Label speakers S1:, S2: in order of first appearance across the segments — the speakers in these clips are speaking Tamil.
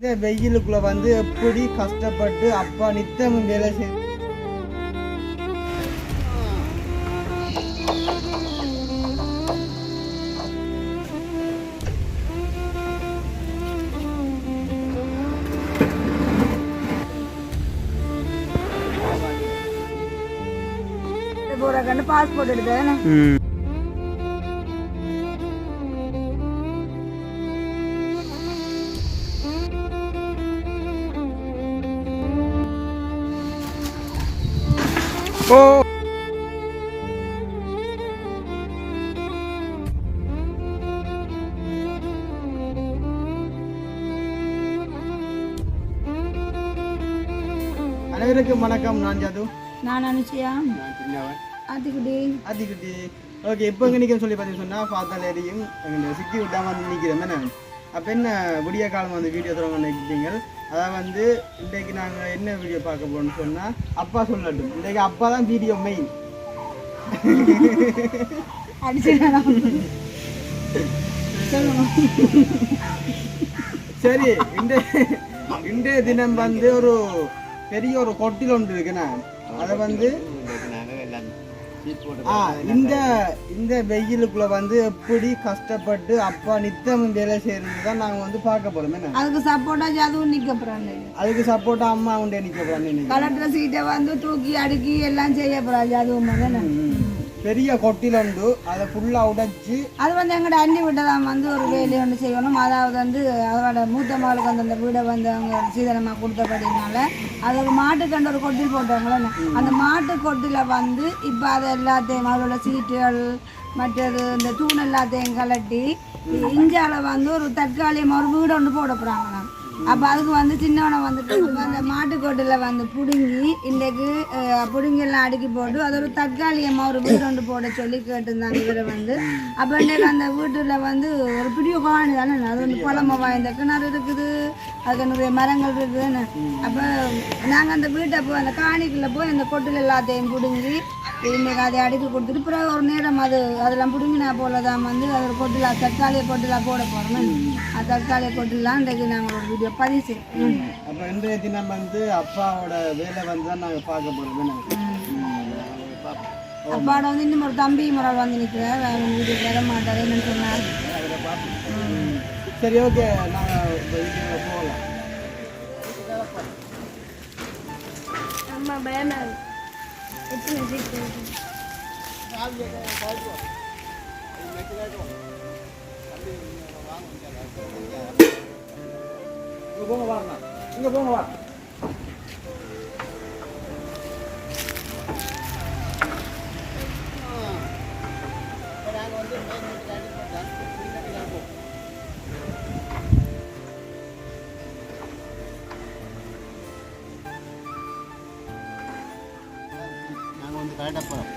S1: இந்த வெயிலுக்குள்ள வந்து எப்படி கஷ்டப்பட்டு அப்பா நித்தமும் வேலை செய்து
S2: பாஸ்போர்ட் எடுத்தேன்.
S1: அனைவருக்கும் வணக்கம். நான் ஜாது.
S2: நான் அனுச்சியா.
S1: ஆதிக்குட்டி. ஓகே, இப்போ எங்கே நிற்கிறேன்னு சொல்லி பார்த்தீங்கன்னு சொன்னால் பார்த்தாலேரியும் எங்கள் சிக்கி விட்டாமல் வந்து நிற்கிறேன் தானே. அப்போ என்ன விடிய காலம் வந்து வீடியோ தரவங்க நினைக்கிட்டீங்க. அதான் வந்து இன்றைக்கு நாங்கள் என்ன வீடியோ பார்க்க போகிறோம்னு சொன்னால் அப்பா சொல்லட்டும். இன்றைக்கு அப்பா தான் வீடியோ மெயின். சரி, இன்றைய தினம் வந்து ஒரு பெரிய ஒரு கொட்டில் ஒன்று இருக்குண்ணா. அதை வந்து இந்த வெயிலுக்குள்ள வந்து எப்படி கஷ்டப்பட்டு அப்பா நித்தமும் வேலை செய்யறது தான் நாங்க வந்து பார்க்க போறோம். என்ன
S2: அதுக்கு சப்போர்ட்டா அதுவும் நிக்க போறாங்க.
S1: அதுக்கு சப்போர்ட்டா அம்மா உண்டே நிக்க போறாங்க.
S2: கலெக்டர் சீட்டை வந்து தூக்கி அடுக்கி எல்லாம் செய்ய போறாங்க. அதுவும்
S1: பெரிய கொட்டில உண்டு. அதை ஃபுல்லா உடைச்சு
S2: அது வந்து எங்கட அண்ணி விட்டதான் வந்து ஒரு வேலையை ஒன்று செய்யணும். அதாவது வந்து அதோட மூத்த மகளுக்கு வந்து அந்த வீடை வந்து அவங்க சீதனமாக கொடுத்தபடினால அது ஒரு மாட்டுக்கண்டு ஒரு கொட்டில் போட்டவங்களே. அந்த மாட்டு கொட்டில வந்து இப்போ அதை எல்லாத்தையும் அதோட சீட்டுகள் மற்றது இந்த தூண் எல்லாத்தையும் கலட்டி இஞ்சால வந்து ஒரு தற்காலிகமாக ஒரு வீடு ஒன்று போட போகிறாங்கண்ணா. அப்போ அதுக்கு வந்து சின்னவனை வந்துட்டு அந்த மாட்டுக்கோட்டில் வந்து பிடுங்கி இன்றைக்கு பிடுங்கெல்லாம் அடுக்கி போட்டு அது ஒரு தற்காலிகமாக ஒரு வீடு ஒன்று போட சொல்லி கேட்டிருந்தாங்க இவரை வந்து. அப்போ இன்றைக்கு அந்த வீட்டில் வந்து ஒரு பெரிய காணி தானே, அது வந்து குழம்பு வாய்ந்த கிணறு இருக்குது, அதுக்கு நிறைய மரங்கள் இருக்குதுன்னு. அப்போ நாங்கள் அந்த வீட்டை போய் அந்த காணிக்குள்ளே போய் அந்த கொட்டில் எல்லாத்தையும் பிடுங்கி இன்றைக்கு அதை அடுக்கி கொடுத்துட்டு பிறகு ஒரு நேரம் அதெல்லாம் பிடுங்கினா போல தான் வந்து அது ஒரு கொட்டிலா தற்காலிக கொட்டிலா போட போகிறோம். அது தற்காலிக கொட்டிலாம் இன்றைக்கு நாங்கள் ஒரு வீடியோ பதிவு செய்வோம்.
S1: அப்போ இன்றைய தினம் வந்து அப்பாவோட வேலை வந்து தான் நாங்கள் பார்க்க போகிறோம்.
S2: அப்பாவோட வந்து இன்னும் ஒரு தம்பி முறை வந்து நிற்கிறார். வீட்டுக்கு வர மாட்டார் என்னன்னு சொன்னார்.
S1: சரி, ஓகே, நாங்கள் போகலாம்.
S2: அம்மா பயமா எத்தனை சீட்டு
S1: போங்க வாங்க, இங்க போங்க வா. நாங்கள் வந்து கரெக்டாக போகிறோம்.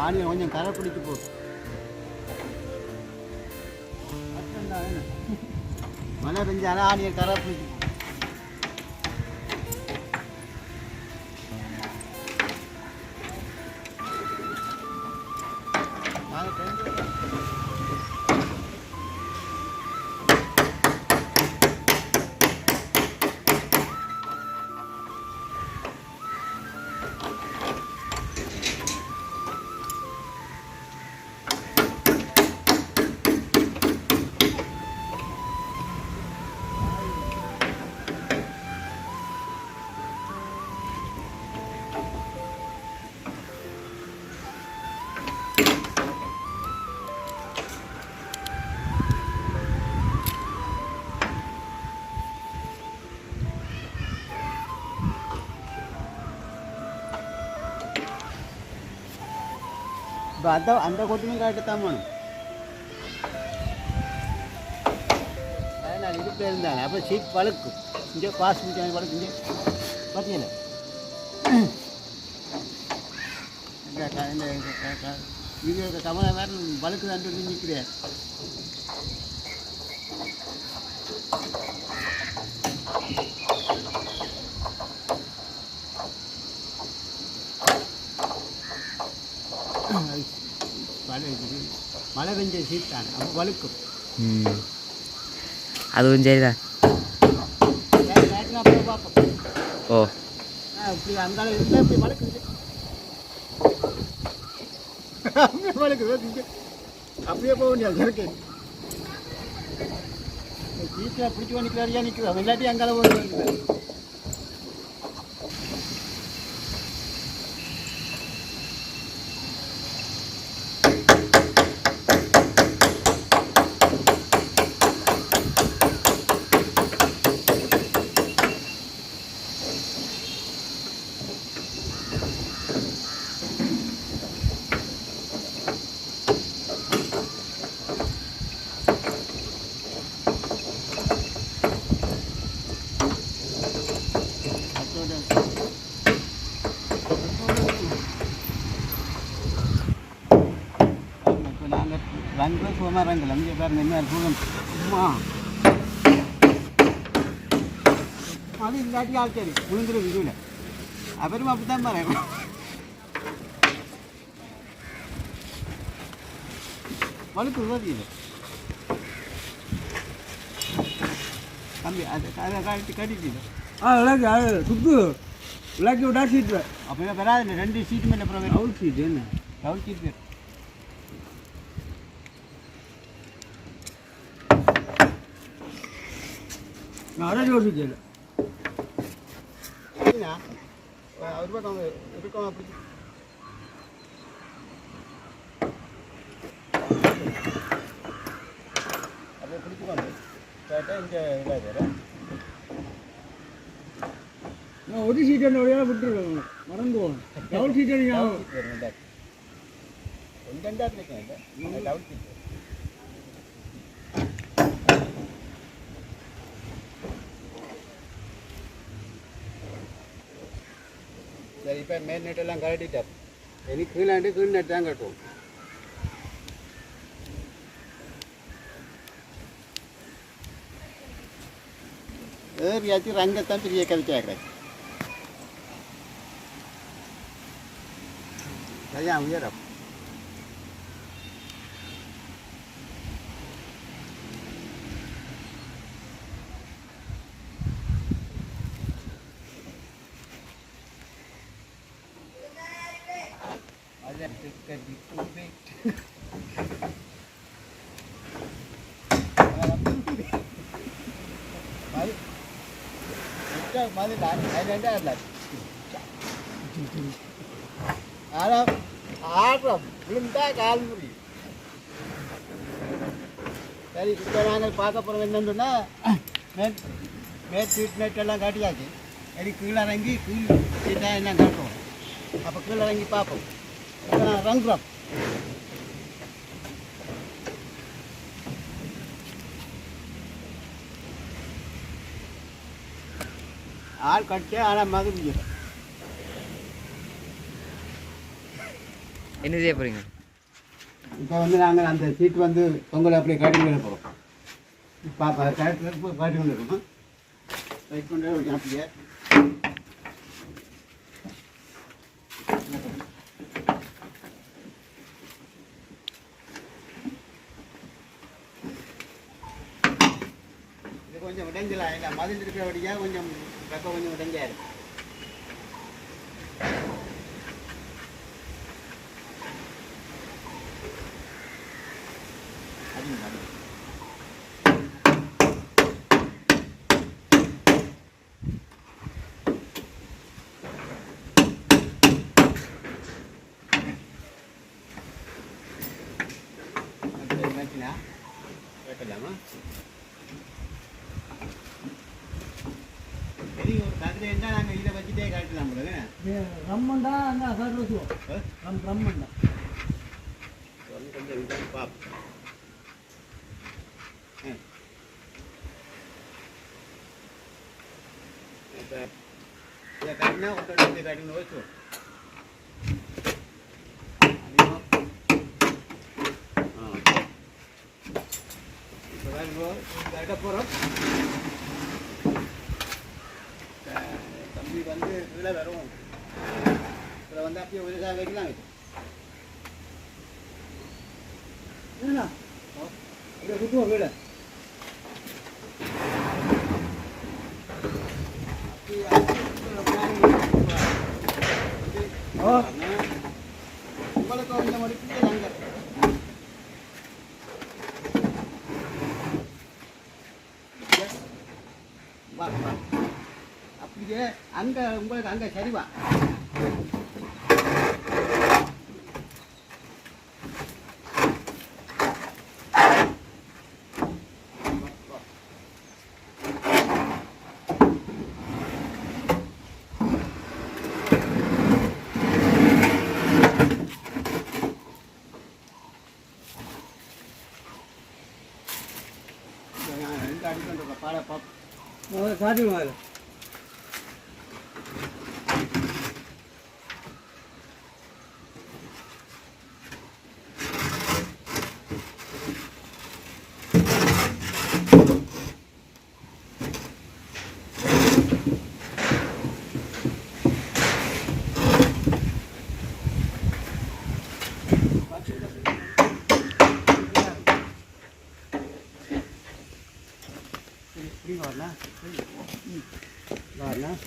S1: ஆணியை கொஞ்சம் கரை பிடிச்சி போ. மழை பெஞ்சாலும் ஆணியை கரை பிடிச்சி. இப்போ அந்த கொட்டிலும் காட்டுத்தான் வேணும். நான் இது பேர் இருந்தாங்க. அப்புறம் சீட் பழுக்கும். இங்கே பாஸ் முடிச்சாங்க பழுக்கு. இங்கே பார்த்தீங்களா இது கமலா வேறு பழுக்கு தான் நிற்கிறேன். மழை பெஞ்ச சீட் தான் அப்போ வழுக்கும்.
S3: அதுவும் சரிதான்.
S1: அப்புறம் பார்ப்போம்.
S3: ஓ
S1: இப்படி அந்த இருந்தால் இப்படி வழுக்குது. வழுக்குது அப்படியே போக முடியாது. இருக்கு சீட்டில் பிடிச்சி நிற்கிறாரியா நிற்கிறோம் இல்லாட்டி அங்கே போகிறது. ரங்கு சும்மா ரங்கல் அங்கே பாருங்க என்ன சுகம் சும்மா அது இல்லாட்டி ஆச்சரி விழுந்துடும் இதுவில் அப்புறமா அப்படி தான் பாருங்க. வழுக்கு விவாதிக்குது தம்பி அதை கட்டி கட்டிட்டு
S4: சுத்து விளக்கி விட்டா சீட்டு
S1: அப்போ வராது 2 சீட்டு மேலே அப்புறம்
S4: அவுட் சீட்டு என்ன
S1: டவுன் சீட் பேர்
S4: நான் அதை யோசிக்கல.
S1: ஒரு பக்கம் இருக்கும் அப்படி அப்படியே பிடிச்சிக்கோங்க கேட்டால் இங்கே இதாக வேறு
S4: நான் ஒரு சீட்டு என்ன வழியாக விட்டுருவேன் மறந்து போவேன். டவுன் சீட்டு நீங்கள்
S1: கொஞ்சம் இருக்கேன் இல்லை டவுன் சீட் சரி. இப்போ மேல் நெட்டெல்லாம் கட்டிட்டார். இனி கீழாண்டு கீழ் நெட் தான் கட்டுவோம். ஏறியாச்சும் ரங்கத்தான் பெரிய கதை கேட்குறேன். சரியா உயரம் விழுந்தா கால் முடி. சரி இப்போ நாங்கள் பார்க்க போகிறோம் என்னன்னு சொன்னால் மேல் சீட் நெட்டெல்லாம் காட்டியாச்சு. சரி கீழே இறங்கி கீழ் சீட்டாக என்ன காட்டுவோம். அப்போ கீழே இறங்கி பார்ப்போம். ரங்குறோம் ஆள் கட்டே ஆனால் மகிழ்ச்சி.
S3: என்ன செய்ய போகிறீங்க?
S1: இப்போ வந்து நாங்கள் அந்த சீட் வந்து பொங்கல் அப்படியே காட்டி கொண்டு போகிறோம். பாப்பா காட்டி கொண்டு இருக்கோம். ரைட் கொண்டு அப்படியே இது கொஞ்சம் உடைஞ்சலாம். இல்லை மதில் இருக்கிறபடியாக கொஞ்சம் வெப்பம் கொஞ்சம் உடைஞ்சாரு. வைக்கலாமா? சரி ஒரு கதிரை இருந்தால் நாங்கள் இதை வச்சுட்டே காட்டலாம் போல.
S4: ரம்மண்டா அங்கே சார் வச்சுவோம். ரம்மண்டா
S1: கொஞ்சம் இதான் பார்ப்போம். இப்போ இதை காட்டினா ஒருத்தர் காட்டின்னு வச்சுவோம். கட்ட போகிறோம். தம்பி வந்து இதில் வரும். இதில் வந்து அப்படியே ஒரு வைக்கலாம்.
S4: என்னண்ணா அப்படியே குத்துவோம் வீடு
S1: உங்களுக்கு இந்த மடிப்பு நாங்கள் அப்படியே அங்கே உங்களுக்கு அங்கே சரிவா அடிக்கின்ற பாட பாப்போம்
S4: காட்டிடுவோம் அதில்
S1: இப்படி வரலாம் வரலாம்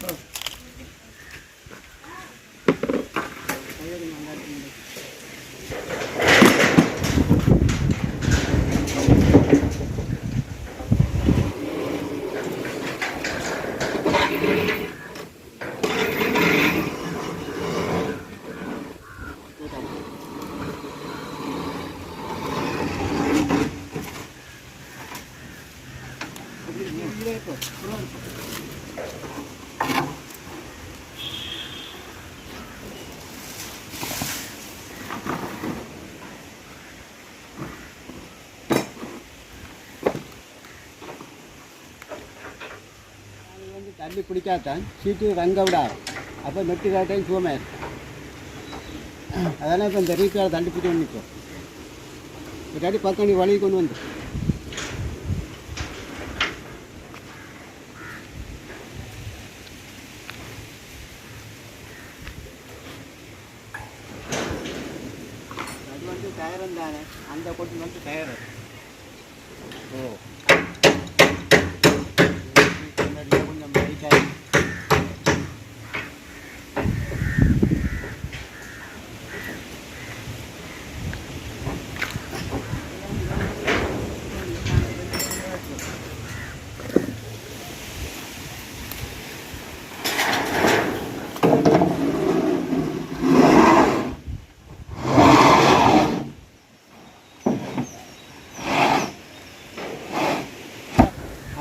S1: தள்ளி பிடிக்காதான் சீட்டு ரங்க விடாது அப்போ மெட்டி காட்டையும் சுவமே அதெல்லாம் இப்போ இந்த ரீக்கால் தள்ளி பிடிக்க நிற்கும் இல்லாட்டி பத்தடி வழி கொண்டு வந்து அது வந்து டயரம் தானே அந்த கொட்டு வந்து டயரு ஓ கொஞ்சம் லைட்டாக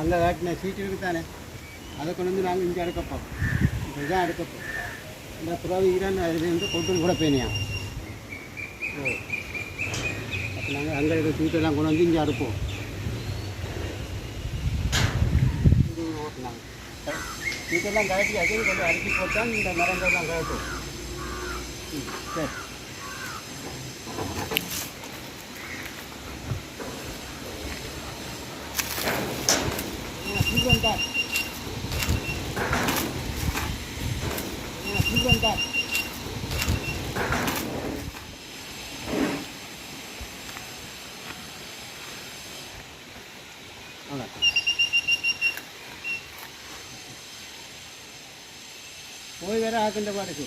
S1: அங்கே காட்டின சீட்டு இருக்கு தானே அதை கொண்டு வந்து நாங்கள் இங்கே எடுக்கப்போம் இதுதான் எடுக்கப்போம் இந்த புறாவு ஈரான் அதுலேருந்து கொண்டு கூட போயினியாம் ஓ அப்போ நாங்கள் அங்கே இருக்க சீட்டெல்லாம் கொண்டு வந்து இங்கே அடுப்போம் இது ஓட்டினாங்க சீட்டெல்லாம் கழட்டி அதையும் கொஞ்சம் அரிசி போட்டால் இந்த மரங்கள்லாம் கழட்டும் சரி சீக்கிரம் தான் சீக்கிரம் தான் போய் வேற ஆக்கின்ற பாடுக்கு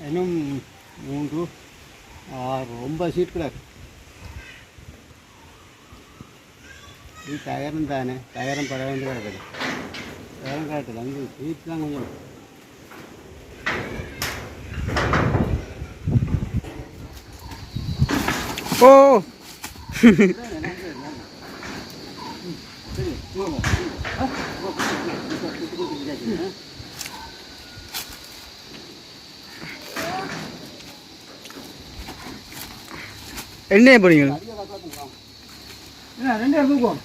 S1: இன்னும் 3 6 9 சீட் கிடக்கு இது டயரும் தானே டயரும் பட வேண்டிய கிடக்குது டயரும் கிடக்குது அங்கே சீட் தான் கொஞ்சம்
S4: ஓ என்ன போறீங்க ரெண்டே தூக்கம்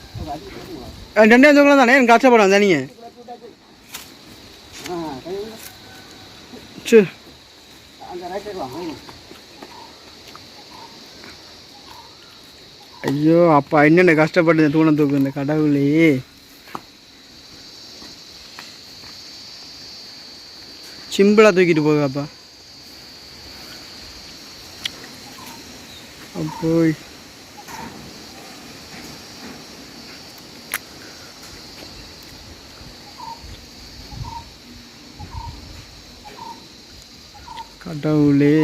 S4: ரெண்டே தூக்கம் தானே எனக்கு கஷ்டப்படும் தானீங்க சரி ஐயோ அப்பா என்னென்ன கஷ்டப்பட்டு இந்த தூணை தூக்கு இந்த கடவுளே சிம்பிளாக தூக்கிட்டு போகுது அப்பா
S1: போய் கடவுளே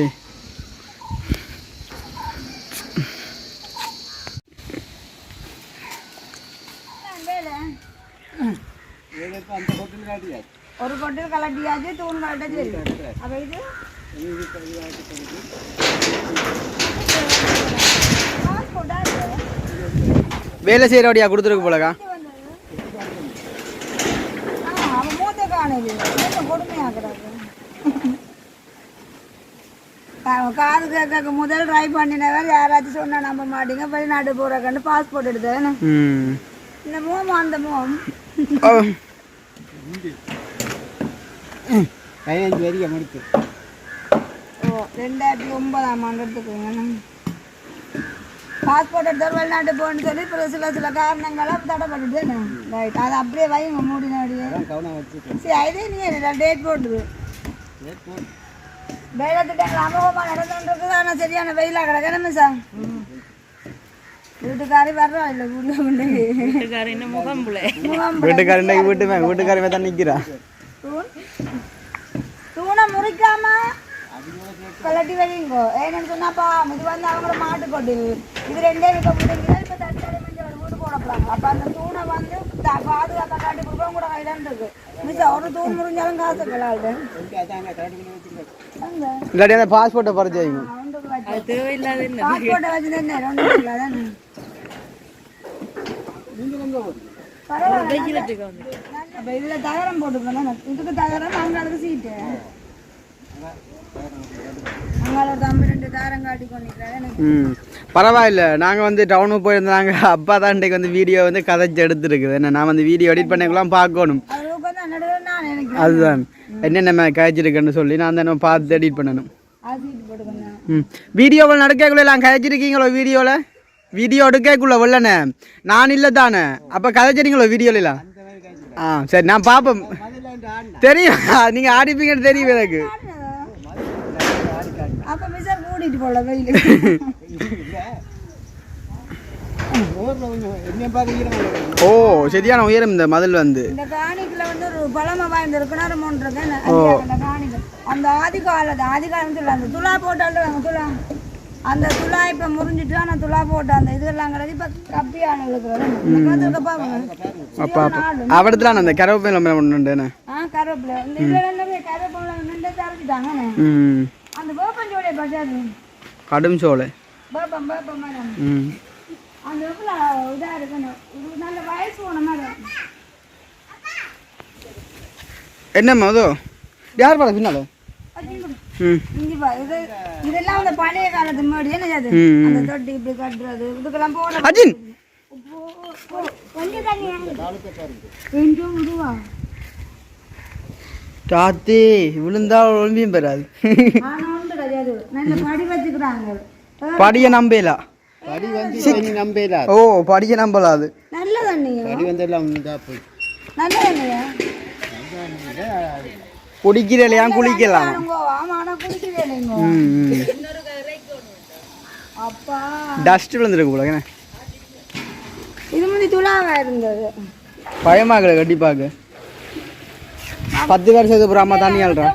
S2: ஒரு கொட்டில் கலட்டியாச்சு தூண் கலட்டாச்சு அப்ப இது
S1: வேலை செய்யறவடியா கொடுத்துருக்கு போலக்கா
S2: அவன் மூத்த காணுது கொடுமையாக்குறாங்க காது கேட்க முதல் ட்ரை பண்ணினவர் யாராச்சும் சொன்னா நம்ப மாட்டீங்க வெளிநாட்டு போறக்கன்னு பாஸ்போர்ட் எடுத்தேன் இந்த மோம் அந்த மோம்
S4: 15 வரைக்கும் முடிச்சு
S2: 2009ஆம் ஆண்டு எடுத்துக்கோங்க பாஸ்போர்ட் எடுத்தால் வெளிநாட்டு போகணும்னு சொல்லி அப்புறம் சில காரணங்களாக தடை பண்ணிட்டு ரைட் அதை அப்படியே வைங்க மூடினாடியே சரி இதே நீ டேட் போட்டுரு வெயிலத்துட்டாங்க அமோகமாக நடந்துருக்கு ஆனால் சரியான வெயிலாக கிடக்கணுமே சார் வீட்டுக்காரி வர்றோம் இல்லை வீட்டுக்காரி
S1: வீட்டுக்காரமே தான் நிற்கிறா
S2: தூணை முறிக்காம கலட்டி வைங்கோ ஏன்னு சொன்னாப்பா இது வந்து அவங்கள மாட்டு கொட்டில் இது ரெண்டே இப்போ முடிஞ்சுதான் இப்போ தட்டாடி மஞ்சள் ஒரு வீடு போடப்படாங்க அப்போ அந்த தூணை வந்து பாதுகாப்பா காட்டி கொடுப்போம் கூட கையிலான் இருக்கு மிச்சம் ஒரு தூண் முறிஞ்சாலும் காசு கலாள்டு
S1: இல்லாட்டி அந்த பாஸ்போர்ட்டை பறிச்சு வைங்க
S2: பாஸ்போர்ட்டை வச்சு தானே ஒன்றும் இல்லாதானே அப்போ இதில் தகரம் போட்டுக்கணும் இதுக்கு தகரம் அங்காளுக்கு சீட்டு அங்காளோட தம்பி 2 தகரம் காட்டி கொண்டிருக்கிறாரு
S1: பரவாயில்ல நாங்கள் வந்து டவுனுக்கு போயிருந்தாங்க அப்பா தான் இன்றைக்கு வந்து வீடியோ வந்து கதைச்சு எடுத்துருக்குது என்ன நான் வந்து வீடியோ எடிட் பண்ணிக்கலாம் பார்க்கணும் அதுதான் என்னென்ன கதைச்சிருக்குன்னு சொல்லி நான் தான் பார்த்து எடிட் பண்ணணும் வீடியோவில் நடக்கக்குள்ள எல்லாம் கதைச்சிருக்கீங்களோ வீடியோ எடுக்கக்குள்ள வரலண்ணே நான் இல்லை தானே அப்போ கதைச்சிருக்கீங்களோ வீடியோலாம் சரி நான் பார்ப்போம் தெரியும் நீங்கள் ஆடிப்பீங்கன்னு தெரியும் எனக்கு
S2: அப்ப மிசார் மூடிட்டு போல வெயில்
S1: ஓ சரியான உயரம் இந்த மதில் வந்து
S2: இந்த காணிக்குள்ள வந்து ஒரு பழமை வாய்ந்த கிணறு ஒன்று இருக்கு அந்த காணிக்கு அந்த ஆதிகாலம் சொல்ல அந்த துளா போட்டாலும் துளா அந்த துளா இப்ப முறிஞ்சிட்டு ஆனா துளா போட்ட அந்த இதெல்லாம் கிடையாது இப்ப கப்பியான
S1: அவடத்துல அந்த கருவேப்பிலை ஒன்று
S2: கருவேப்பிலை இந்த இதுல எல்லாமே கருவேப்பிலை தரைச்சிட்டாங்க அந்த வேப்பஞ்சோலை பஜாரு
S1: கடும் சோலை
S2: வேப்பம் மேடம் அந்த எவ்வளோ இதாக இருக்கணும் நல்ல வயசு போன மாதிரி
S1: என்னம்மா அதோ யார் பாட பின்னால
S2: இதெல்லாம் அந்த பழைய காலத்து முன்னாடி என்ன அது அந்த தொட்டி இப்படி கட்டுறது இதுக்கெல்லாம் போட
S1: அஜின்
S2: கொஞ்சம் தண்ணி கொஞ்சம் விடுவா
S1: தாத்தி விழுந்தா ஒளிம்பியும் பெறாது
S2: நல்ல படி வச்சுக்கிறாங்க
S1: படிய நம்பேலா ஓ படிய நம்பலாது
S2: நல்ல தண்ணியா நல்ல தண்ணியா
S1: குடிக்கிறலையா குளிக்கலாம்
S2: அப்பா
S1: டஸ்ட் விழுந்துருக்கு போல
S2: இது முந்தி துளாவா இருந்தது
S1: பயமாகல கண்டிப்பாக 10 வருஷத்துக்கு அப்புறம் அம்மா தண்ணி ஆள்றா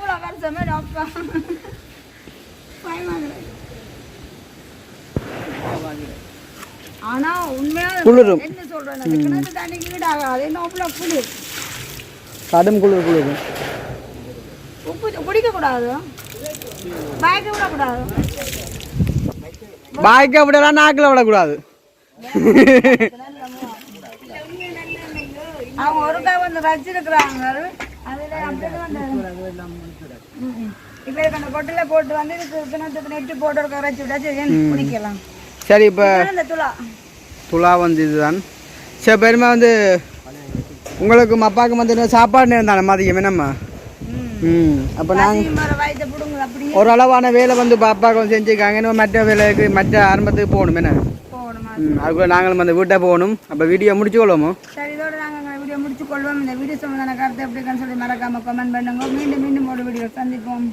S2: ஆனா உண்மையா
S1: குளிரும்
S2: என்ன சொல்றேன் தண்ணிக்கு ஈடாகாது என்ன அவ்வளோ குளிர்
S1: கடும் குளிரும்
S2: உப்பு குடிக்க கூடாது பாய்க்க விடக்கூடாது
S1: பாய்க்க விடலாம் நாக்கில் விடக்கூடாது
S2: அவங்க ஒருக்கா வந்து வச்சிருக்கிறாங்க அதில் இப்போ அந்த கொட்டில் போட்டு வந்து இதுக்கு கிணத்துக்கு நெட்டு போட்டு இருக்க வச்சு விட்டா சரி குடிக்கலாம்
S1: சரி இப்போ
S2: இந்த
S1: துளா வந்து இதுதான் சரி பெருமை வந்து உங்களுக்கு அப்பாவுக்கு வந்து சாப்பாடு இருந்தானே மதியம் என்னம்மா அப்போ நாங்கள் ஒரு அளவான வேலை வந்து பாப்பாவுக்கு வந்து செஞ்சுருக்காங்க இன்னும் மற்ற வேலைக்கு மற்ற ஆரம்பத்துக்கு போகணும் என்ன அதுக்குள்ள நாங்களும் அந்த வீட்டை போகணும் அப்போ வீடியோ முடிச்சுக்கொள்வோமோ
S2: சரி இதோட நாங்கள் வீடியோ முடிச்சுக்கொள்வோம் இந்த வீடியோ சம்பந்தமான கருத்தை எப்படி சொல்லி மறக்காம கமெண்ட் பண்ணுங்க மீண்டும் ஒரு வீடியோ சந்திப்போம்